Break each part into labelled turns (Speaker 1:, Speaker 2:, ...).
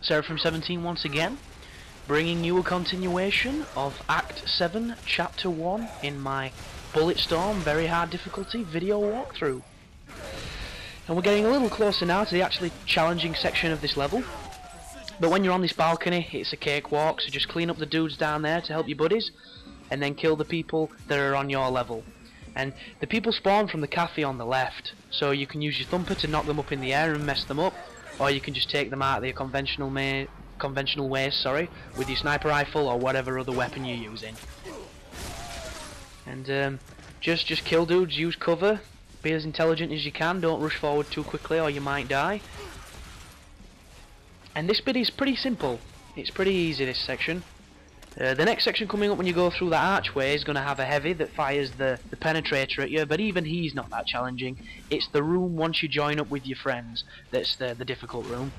Speaker 1: Seraphim 17 once again, bringing you a continuation of Act 7, Chapter 1 in my Bulletstorm very hard difficulty video walkthrough. And we're getting a little closer now to the actually challenging section of this level. But when you're on this balcony, it's a cakewalk, so just clean up the dudes down there to help your buddies, and then kill the people that are on your level. And the people spawn from the cafe on the left, so you can use your thumper to knock them up in the air and mess them up, or you can just take them out the conventional ways, with your sniper rifle or whatever other weapon you're using. And just kill dudes, use cover, be as intelligent as you can, don't rush forward too quickly or you might die. And this bit is pretty simple, it's pretty easy, this section. The next section coming up when you go through that archway is going to have a heavy that fires the penetrator at you, but even he's not that challenging. It's the room once you join up with your friends that's the difficult room.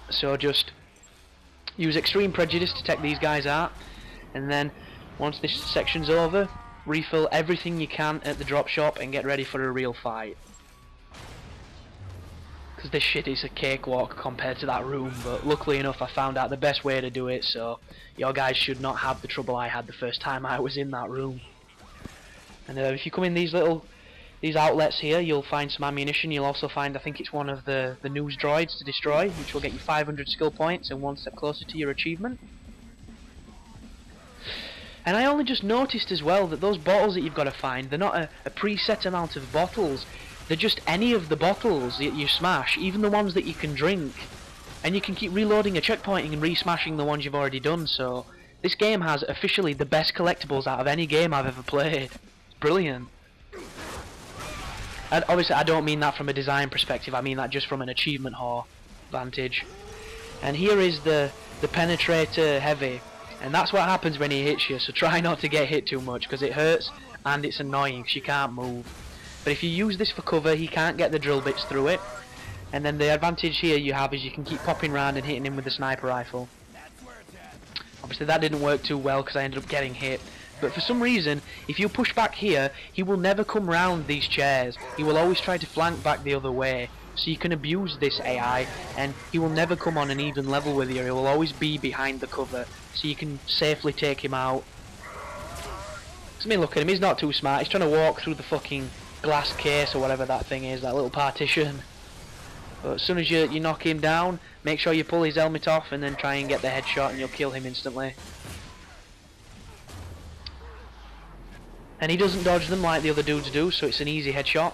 Speaker 1: So just use extreme prejudice to take these guys out, and then once this section's over, refill everything you can at the drop shop and get ready for a real fight. Because this shit is a cakewalk compared to that room, but luckily enough I found out the best way to do it, so your guys should not have the trouble I had the first time I was in that room. And if you come in these outlets here, you'll find some ammunition. You'll also find, I think it's one of the news droids to destroy, which will get you 500 skill points and one step closer to your achievement. And I only just noticed as well that those bottles that you've got to find, they're not a preset amount of bottles. They're just any of the bottles that you smash, even the ones that you can drink. And you can keep reloading a checkpointing and re-smashing the ones you've already done, so this game has officially the best collectibles out of any game I've ever played. It's brilliant. And obviously I don't mean that from a design perspective, I mean that just from an achievement whore vantage. And here is the penetrator heavy, and that's what happens when he hits you, so try not to get hit too much because it hurts and it's annoying because you can't move. But if you use this for cover, he can't get the drill bits through it. And then the advantage here you have is you can keep popping round and hitting him with the sniper rifle. Obviously that didn't work too well because I ended up getting hit. But for some reason, if you push back here, he will never come round these chairs. He will always try to flank back the other way. So you can abuse this AI, and he will never come on an even level with you. He will always be behind the cover, so you can safely take him out. I mean, look at him, he's not too smart. He's trying to walk through the fucking glass case or whatever that thing is, that little partition. But as soon as you knock him down, make sure you pull his helmet off and then try and get the headshot and you'll kill him instantly. And he doesn't dodge them like the other dudes do, so it's an easy headshot.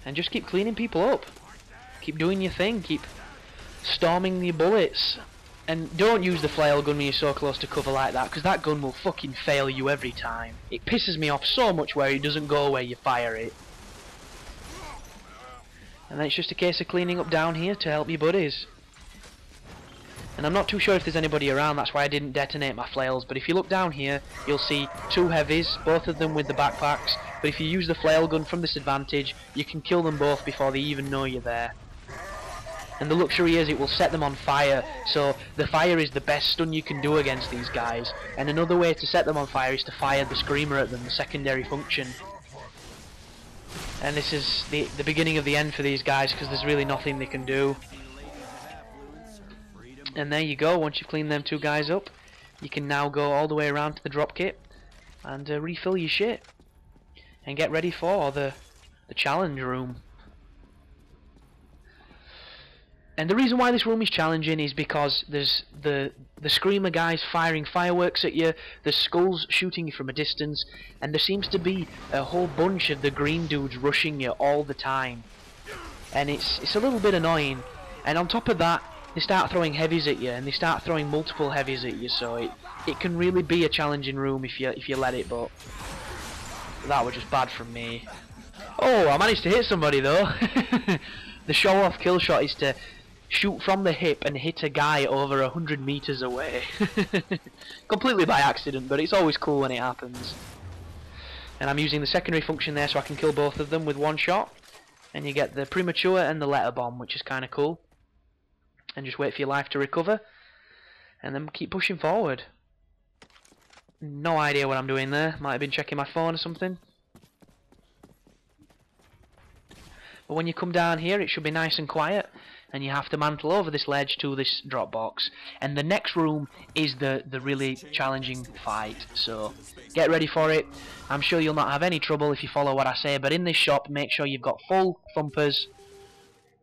Speaker 1: And just keep cleaning people up. Keep doing your thing, keep storming your bullets. And don't use the flail gun when you're so close to cover like that, because that gun will fucking fail you every time. It pisses me off so much where it doesn't go where you fire it. And then it's just a case of cleaning up down here to help your buddies. And I'm not too sure if there's anybody around, that's why I didn't detonate my flails, but if you look down here, you'll see two heavies, both of them with the backpacks, but if you use the flail gun from this advantage, you can kill them both before they even know you're there. And the luxury is it will set them on fire, so the fire is the best stun you can do against these guys. And another way to set them on fire is to fire the screamer at them, the secondary function. And this is the beginning of the end for these guys, because there's really nothing they can do. And there you go, once you've cleaned them two guys up, you can now go all the way around to the drop kit and refill your shit. And get ready for the challenge room. And the reason why this room is challenging is because there's the screamer guys firing fireworks at you, there's skulls shooting you from a distance, and there seems to be a whole bunch of the green dudes rushing you all the time. And it's a little bit annoying. And on top of that, they start throwing heavies at you, and they start throwing multiple heavies at you, so it can really be a challenging room if you let it, but that was just bad from me. Oh, I managed to hit somebody though. The show-off kill shot is to shoot from the hip and hit a guy over 100 meters away. Completely by accident, but it's always cool when it happens. And I'm using the secondary function there so I can kill both of them with one shot. And you get the premature and the letter bomb, which is kind of cool. And just wait for your life to recover. And then keep pushing forward. No idea what I'm doing there. Might have been checking my phone or something. But when you come down here, it should be nice and quiet. and you have to mantle over this ledge to this drop box. And the next room is the really challenging fight, so get ready for it. I'm sure you'll not have any trouble if you follow what I say, but in this shop make sure you've got full thumpers.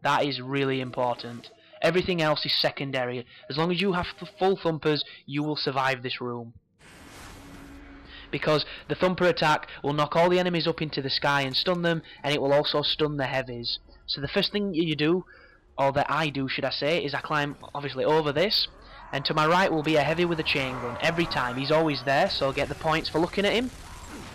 Speaker 1: That is really important. Everything else is secondary. As long as you have full thumpers, you will survive this room. Because the thumper attack will knock all the enemies up into the sky and stun them, and it will also stun the heavies. So the first thing you do, or that I do should I say, is I climb obviously over this, and to my right will be a heavy with a chain gun every time. He's always there, so get the points for looking at him,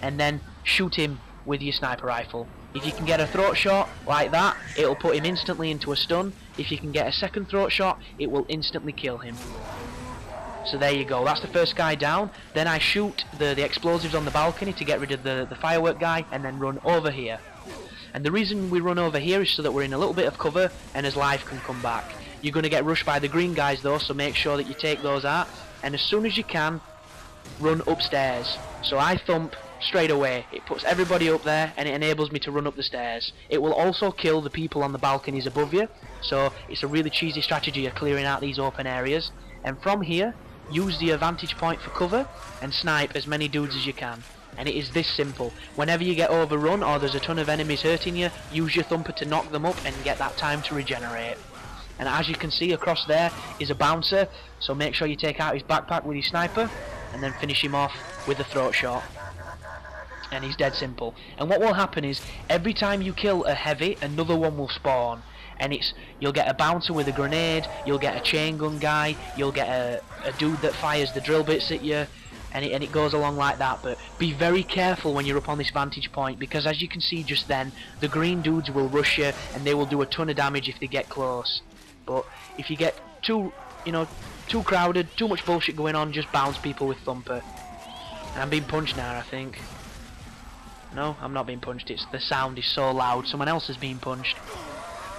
Speaker 1: and then shoot him with your sniper rifle. If you can get a throat shot like that, it'll put him instantly into a stun. If you can get a second throat shot, it will instantly kill him. So there you go, that's the first guy down. Then I shoot the explosives on the balcony to get rid of the firework guy, and then run over here. And the reason we run over here is so that we're in a little bit of cover and his life can come back. You're going to get rushed by the green guys though, so make sure that you take those out. And as soon as you can, run upstairs. So I thump straight away. It puts everybody up there and it enables me to run up the stairs. It will also kill the people on the balconies above you, so it's a really cheesy strategy of clearing out these open areas. And from here, use the vantage point for cover and snipe as many dudes as you can. And it is this simple. Whenever you get overrun or there's a ton of enemies hurting you, use your thumper to knock them up and get that time to regenerate. And as you can see across there is a bouncer, so make sure you take out his backpack with your sniper and then finish him off with a throat shot. And he's dead simple. And what will happen is every time you kill a heavy, another one will spawn. And you'll get a bouncer with a grenade, you'll get a chain gun guy, you'll get a dude that fires the drill bits at you, and it goes along like that. But be very careful when you're up on this vantage point, because as you can see just then, the green dudes will rush you and they will do a ton of damage if they get close. But if you get too crowded, too much bullshit going on, just bounce people with thumper. And I'm being punched now, I think. No, I'm not being punched, the sound is so loud, someone else is being punched.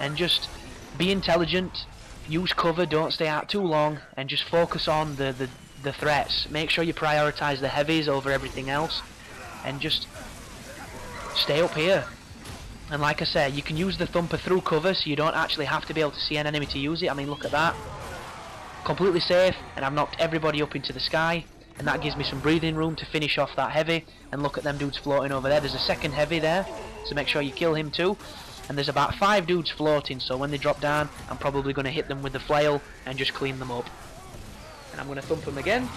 Speaker 1: And just be intelligent, use cover, don't stay out too long, and just focus on the threats. Make sure you prioritise the heavies over everything else, and just stay up here. And like I said, you can use the thumper through cover, so you don't actually have to be able to see an enemy to use it. I mean, look at that. Completely safe, and I've knocked everybody up into the sky. And that gives me some breathing room to finish off that heavy. And look at them dudes floating over there. There's a second heavy there, so make sure you kill him too. And there's about 5 dudes floating, so when they drop down, I'm probably going to hit them with the flail and just clean them up. And I'm going to thump them again.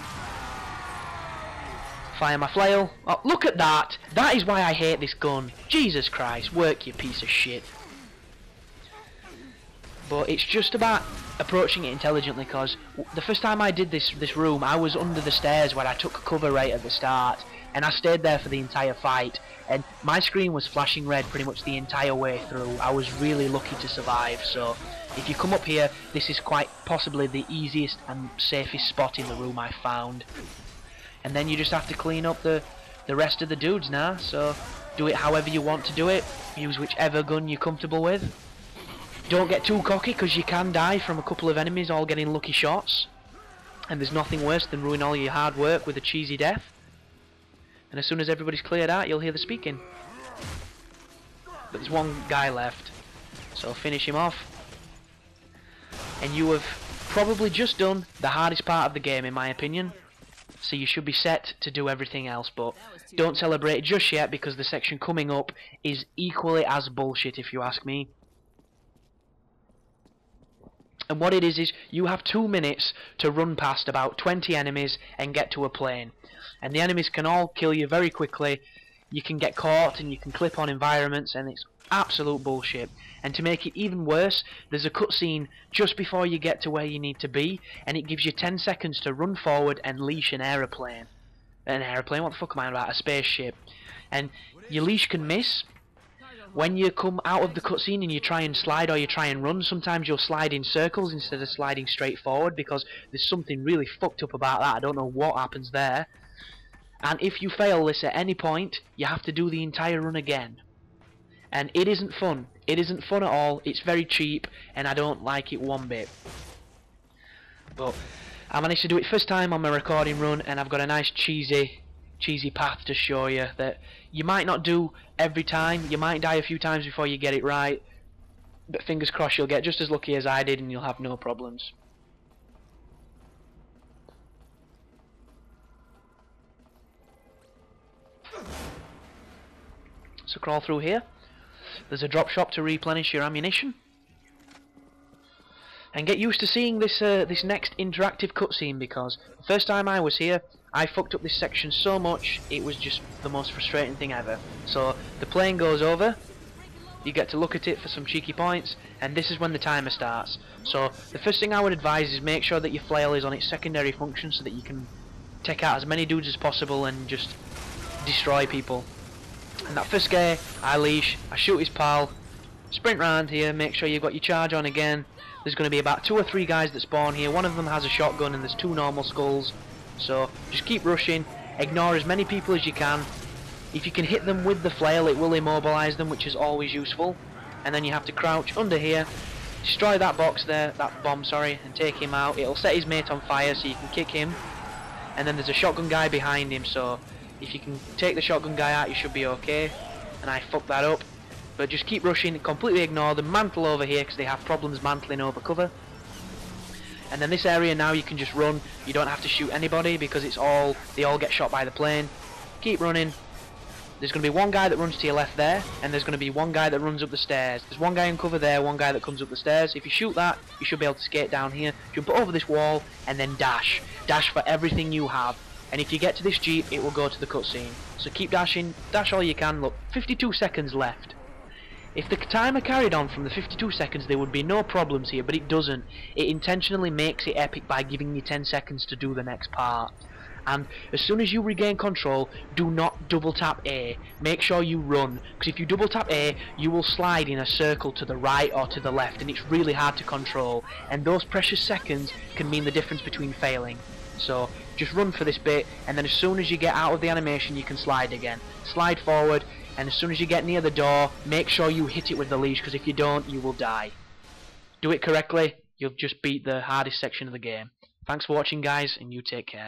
Speaker 1: Fire my flail. Oh, look at that! That is why I hate this gun. Jesus Christ, work, you piece of shit. But it's just about approaching it intelligently, because the first time I did this room, I was under the stairs where I took cover right at the start, and I stayed there for the entire fight, and my screen was flashing red pretty much the entire way through. I was really lucky to survive, so if you come up here, this is quite possibly the easiest and safest spot in the room I've found. And then you just have to clean up the rest of the dudes now, so do it however you want to do it, use whichever gun you're comfortable with. Don't get too cocky, because you can die from a couple of enemies all getting lucky shots. And there's nothing worse than ruin all your hard work with a cheesy death. And as soon as everybody's cleared out, you'll hear the speaking. But there's one guy left, so finish him off. And you have probably just done the hardest part of the game, in my opinion. So you should be set to do everything else, but don't celebrate just yet, because the section coming up is equally as bullshit, if you ask me. And what it is you have 2 minutes to run past about 20 enemies and get to a plane. And the enemies can all kill you very quickly. You can get caught and you can clip on environments, and it's absolute bullshit. And to make it even worse, there's a cutscene just before you get to where you need to be, and it gives you 10 seconds to run forward and leash an aeroplane. An aeroplane? What the fuck am I on about? A spaceship. And your leash can miss. When you come out of the cutscene and you try and slide or you try and run, sometimes you'll slide in circles instead of sliding straight forward, because there's something really fucked up about that. I don't know what happens there. And if you fail this at any point, you have to do the entire run again. And it isn't fun. It isn't fun at all. It's very cheap, and I don't like it one bit. But I managed to do it first time on my recording run, and I've got a nice cheesy path to show you that you might not do every time. You might die a few times before you get it right, but fingers crossed you'll get just as lucky as I did and you'll have no problems. So crawl through here. There's a drop shop to replenish your ammunition. And get used to seeing this this next interactive cutscene, because the first time I was here, I fucked up this section so much, it was just the most frustrating thing ever. So the plane goes over, you get to look at it for some cheeky points, and this is when the timer starts. So the first thing I would advise is make sure that your flail is on its secondary function so that you can take out as many dudes as possible and just destroy people. And that first guy, I leash, I shoot his pal, sprint round here, make sure you've got your charge on again. There's going to be about 2 or 3 guys that spawn here. One of them has a shotgun and there's 2 normal skulls. So just keep rushing, ignore as many people as you can. If you can hit them with the flail, it will immobilize them, which is always useful. And then you have to crouch under here, destroy that box there, that bomb, sorry, and take him out. It'll set his mate on fire so you can kick him. And then there's a shotgun guy behind him, so if you can take the shotgun guy out, you should be okay. And I fucked that up. But just keep rushing, completely ignore them, mantle over here because they have problems mantling over cover. And then this area now you can just run, you don't have to shoot anybody because they all get shot by the plane. Keep running. There's going to be one guy that runs to your left there, and there's going to be one guy that runs up the stairs. There's one guy in cover there, one guy that comes up the stairs. If you shoot that, you should be able to skate down here, jump over this wall, and then dash. Dash for everything you have. And if you get to this jeep, it will go to the cutscene. So keep dashing, dash all you can. Look, 52 seconds left. If the timer carried on from the 52 seconds, there would be no problems here, but it doesn't. It intentionally makes it epic by giving you 10 seconds to do the next part. And as soon as you regain control, do not double tap A. Make sure you run, because if you double tap A, you will slide in a circle to the right or to the left, and it's really hard to control. And those precious seconds can mean the difference between failing. So just run for this bit, and then as soon as you get out of the animation, you can slide again. Slide forward, and as soon as you get near the door, make sure you hit it with the leash, because if you don't, you will die. Do it correctly, you'll just beat the hardest section of the game. Thanks for watching, guys, and you take care.